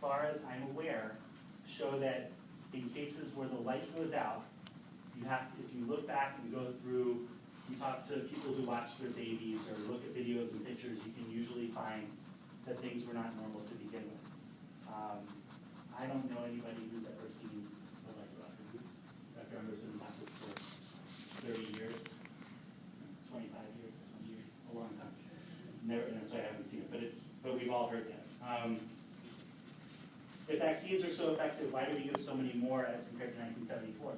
far as I'm aware, show that in cases where the light goes out, if you look back and go through, you talk to people who watch their babies or look at videos and pictures, you can usually find that things were not normal to begin with. I don't know anybody who's ever seen the light go out. Dr. Unger's been in practice for 30 years, 25 years, 20 years, a long time. Never, so I haven't seen it, but we've all heard that. If vaccines are so effective, why do we give so many more as compared to 1974?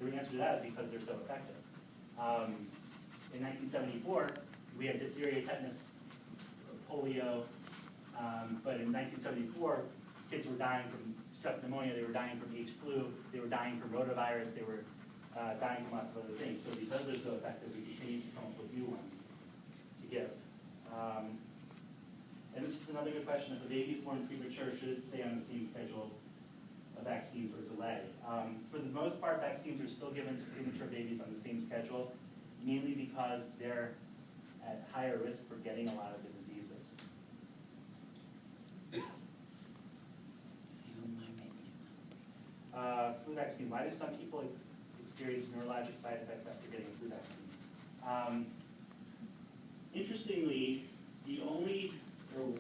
The answer to that is because they're so effective. In 1974, we had diphtheria, tetanus, polio, but in 1974, kids were dying from strep pneumonia, they were dying from H flu, they were dying from rotavirus, they were dying from lots of other things. So because they're so effective, we continue to come up with new ones to give. And this is another good question. If a baby's born premature, should it stay on the same schedule of vaccines or delay? For the most part, vaccines are still given to premature babies on the same schedule, mainly because they're at higher risk for getting a lot of the diseases. Flu vaccine. Why do some people experience neurologic side effects after getting a flu vaccine? Interestingly,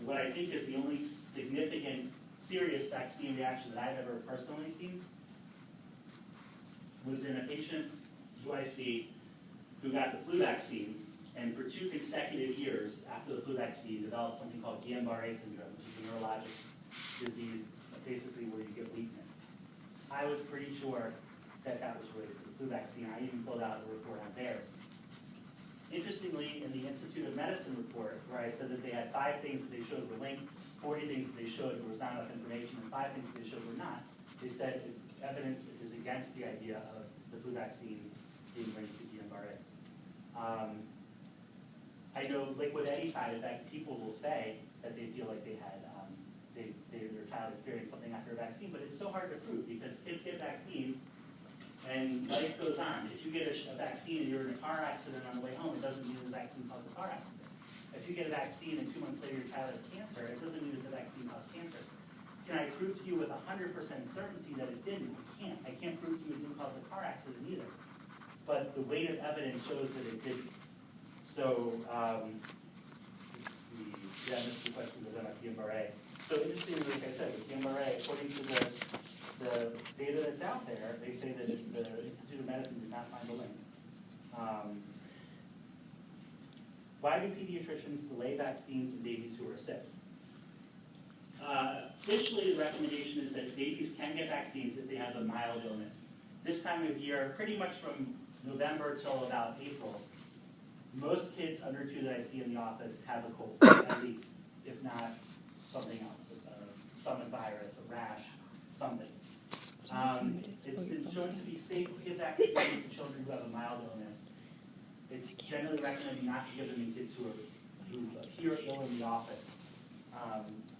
what I think is the only significant serious vaccine reaction that I've ever personally seen was in a patient who I see who got the flu vaccine, and for 2 consecutive years after the flu vaccine developed something called Guillain-Barré syndrome, which is a neurologic disease, basically where you get weakness. I was pretty sure that that was related to the flu vaccine. I even filled out a report on theirs. Interestingly, in the Institute of Medicine report, where I said that they had 5 things that they showed were linked, 40 things that they showed there was not enough information, and 5 things that they showed were not, they said it's evidence is against the idea of the flu vaccine being linked to Guillain-Barré. I know, like with any side effect, people will say that they feel like they had their child experienced something after a vaccine, but it's so hard to prove because kids get vaccines and life goes on. If you get a vaccine and you're in a car accident on the way home, it doesn't mean the vaccine caused the car accident. If you get a vaccine and 2 months later your child has cancer, it doesn't mean that the vaccine caused cancer. Can I prove to you with 100% certainty that it didn't? I can't. I can't prove to you it didn't cause the car accident either. But the weight of evidence shows that it didn't. So, let's see. Yeah, this is the question goes on about Guillain-Barré. So interestingly, like I said, with Guillain-Barré, according to the data that's out there, they say that the Institute of Medicine did not find a link. Why do pediatricians delay vaccines in babies who are sick? Officially, the recommendation is that babies can get vaccines if they have a mild illness. This time of year, pretty much from November till about April, most kids under 2 that I see in the office have a cold, at least, if not something else, a stomach virus, a rash, something. It's been shown to be safe to give vaccines to children who have a mild illness. It's generally recommended not to give them in kids who appear ill in the office.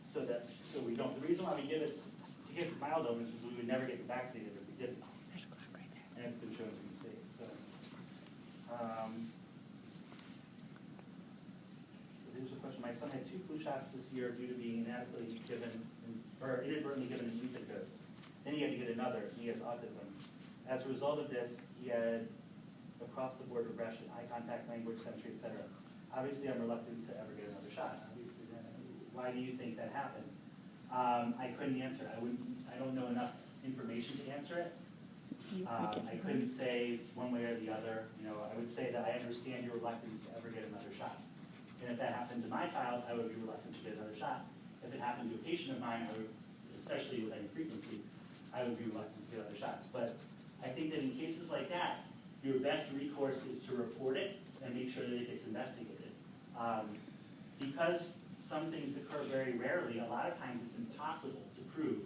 So we don't. The reason why we give it to kids with mild illness is we would never get vaccinated if we didn't. And it's been shown to be safe. So. Here's a question. My son had 2 flu shots this year due to being inadequately given, or inadvertently given an infant dose. Then he had to get another, and he has autism. As a result of this, he had across-the-board regression, eye contact, language, sensory, etc. Obviously, I'm reluctant to ever get another shot. Obviously, why do you think that happened? I couldn't answer. I don't know enough information to answer it. I couldn't say one way or the other. I would say that I understand your reluctance to ever get another shot. And if that happened to my child, I would be reluctant to get another shot. If it happened to a patient of mine, especially with any frequency, I would be reluctant to get other shots. But I think that in cases like that, your best recourse is to report it and make sure that it gets investigated. Because some things occur very rarely, a lot of times it's impossible to prove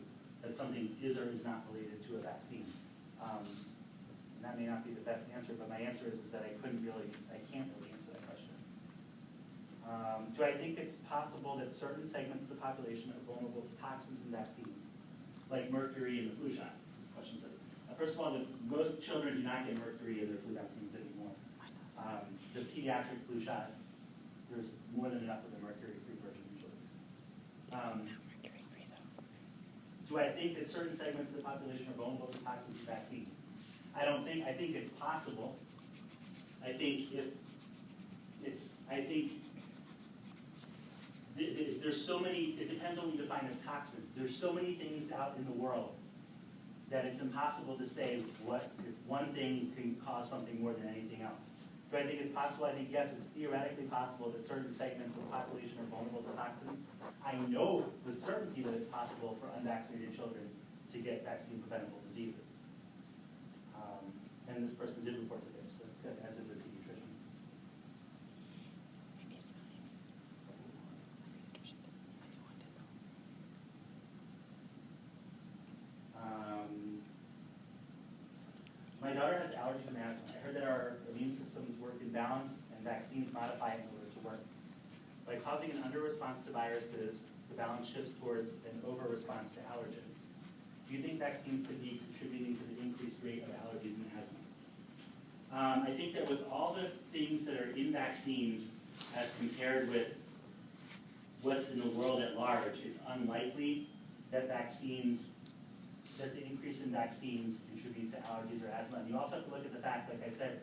that something is or is not related to a vaccine. And that may not be the best answer, but my answer is that I can't really answer that question. Do I think it's possible that certain segments of the population are vulnerable to toxins and vaccines, like mercury in the flu shot? This question says. First of all, most children do not get mercury in their flu vaccines anymore. The pediatric flu shot, there's more than enough of the mercury-free version usually. Do I think that certain segments of the population are vulnerable to toxins and vaccines? I think it's possible. I think there's so many, it depends on what you define as toxins. There's so many things out in the world that it's impossible to say if one thing can cause something more than anything else. Do I think it's possible? I think yes, it's theoretically possible that certain segments of the population are vulnerable to toxins. I know with certainty that it's possible for unvaccinated children to get vaccine-preventable diseases. And this person did report to this, so that's good, as did the pediatrician. My daughter has allergies and asthma. I heard that our immune systems work in balance and vaccines modify it in order to work. By causing an under-response to viruses, the balance shifts towards an over-response to allergens. Do you think vaccines could be contributing to the increased rate of allergies and asthma? I think that with all the things that are in vaccines as compared with what's in the world at large, it's unlikely that the increase in vaccines contribute to allergies or asthma. And you also have to look at the fact, like I said,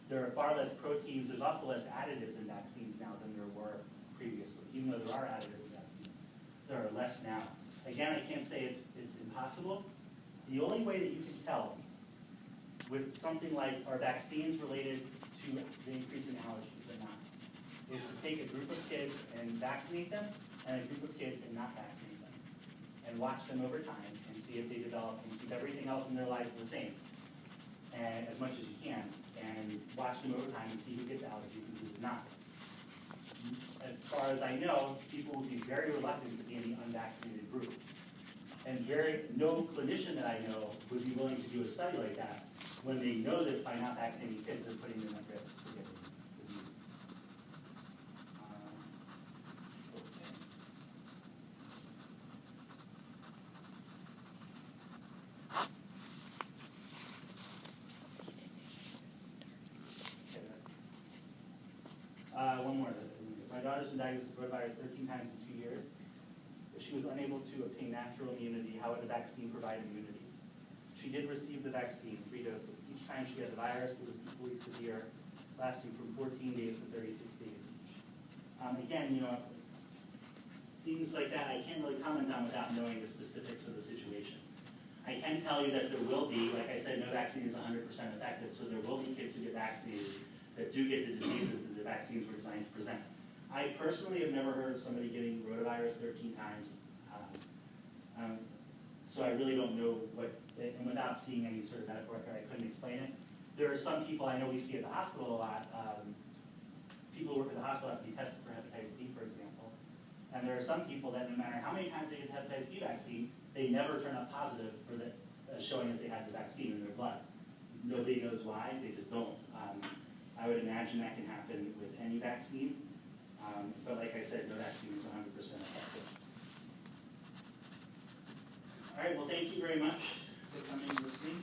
there are far less proteins, there's also less additives in vaccines now than there were previously. Even though there are additives in vaccines, there are less now. Again, I can't say it's impossible. The only way that you can tell with something like, are vaccines related to the increase in allergies or not, is to take a group of kids and vaccinate them, and a group of kids and not vaccinate them, and watch them over time and see if they develop and keep everything else in their lives the same, and as much as you can, and watch them over time and see who gets allergies and who does not. As far as I know, people would be very reluctant to be in the unvaccinated group. And no clinician that I know would be willing to do a study like that when they know that by not vaccinating kids, they're putting them at risk for getting diseases. One more. My daughter's been diagnosed with coronavirus 13 times in 2 years. If she was unable to obtain natural immunity, how would the vaccine provide immunity? She did receive the vaccine, 3 doses. Each time she had the virus, it was equally severe, lasting from 14 days to 36 days each. Again, things like that I can't really comment on without knowing the specifics of the situation. I can tell you that there will be, like I said, no vaccine is 100% effective, so there will be kids who get vaccinated that do get the diseases that the vaccines were designed to present. I personally have never heard of somebody getting rotavirus 13 times, so I really don't know what, and without seeing any sort of medical record, I couldn't explain it. There are some people I know we see at the hospital a lot. People who work at the hospital have to be tested for hepatitis B, for example. And there are some people that no matter how many times they get the hepatitis B vaccine, they never turn up positive for the showing that they had the vaccine in their blood. Nobody knows why, they just don't. I would imagine that can happen with any vaccine. But like I said, no vaccine is 100% effective. All right, well, thank you very much for coming and listening.